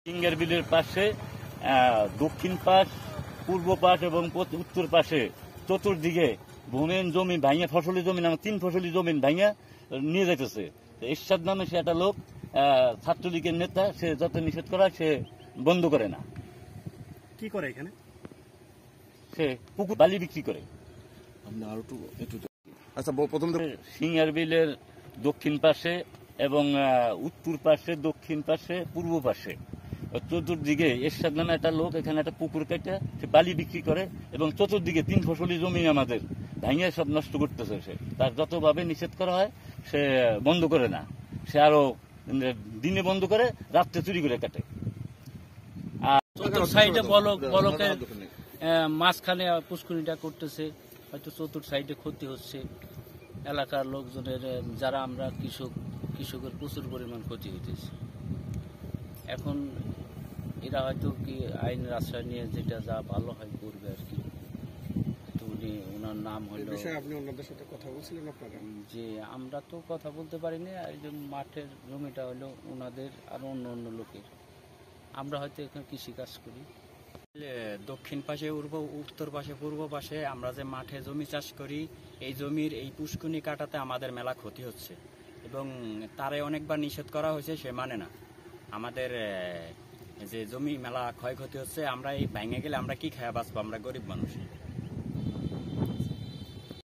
Singer বিলের পাশে দক্ষিণ পাশ, পূর্ব পাশ এবং উত্তর পাশে চতুর্দিকে ভূমিহীন জমি ভাঙিয়ে ফসলি জমি নামে 3 ফসলি জমি ভাঙিয়ে নিয়ে যাইতেছে। এরশাদ নামে সে একটা লোক, ছাত্রলীগের নেতা, সে যত নিষেধ করা সে বন্ধ করে না। কি করে এখানে? সে পুকুর বালি বিক্রি করে। আচ্ছা, প্রথম সিঙ্গার বিলের দক্ষিণ পাশে এবং উত্তর পাশে, দক্ষিণ পাশে, পূর্ব পাশে চতুর্দিকে এরশাদ নামে একটা লোক এখানে একটা পুকুর কেটে সে বালি বিক্রি করে এবং চতুর্দিকে 3 ফসলি জমি আমাদের ভাঙিয়ে সব নষ্ট করতেছে। সে তার যতভাবে নিষেধ করা হয় সে বন্ধ করে না। সে আরো দিনে বন্ধ করে, রাত্রে চুরি করে কাটে। আর সাইডে বলকের মাঝখানে পুষ্করিটা করতেছে, হয়তো চতুর্থ সাইডে ক্ষতি হচ্ছে। এলাকার লোকজনের, যারা আমরা কৃষকের প্রচুর পরিমাণ ক্ষতি হইতেছে। এখন এরা হয়তো কি আইনের আশ্রয় নিয়ে যেটা যা ভালো হয় করবে আর কি। তো ওনার নাম হলো, আপনি ওনাদের সাথে কথা বলছিলেন আপনারা? যে আমরা তো কথা বলতে পারিনি। এই যে মাঠের জমিটা হলো ওনাদের আর অন্য লোকের। আমরা হয়তো এখানে কৃষিকাজ করি। দক্ষিণ পাশে, উত্তর পাশে, পূর্ব পাশে আমরা যে মাঠে জমি চাষ করি, এই জমির এই পুষ্কুনি কাটাতে আমাদের মেলা ক্ষতি হচ্ছে এবং তারে অনেকবার নিষেধ করা হয়েছে, সে মানে না। আমাদের যে জমি মেলা ক্ষয়ক্ষতি হচ্ছে, আমরা এই ভেঙে গেলে আমরা কি খাওয়া বাঁচবো? আমরা গরিব মানুষ।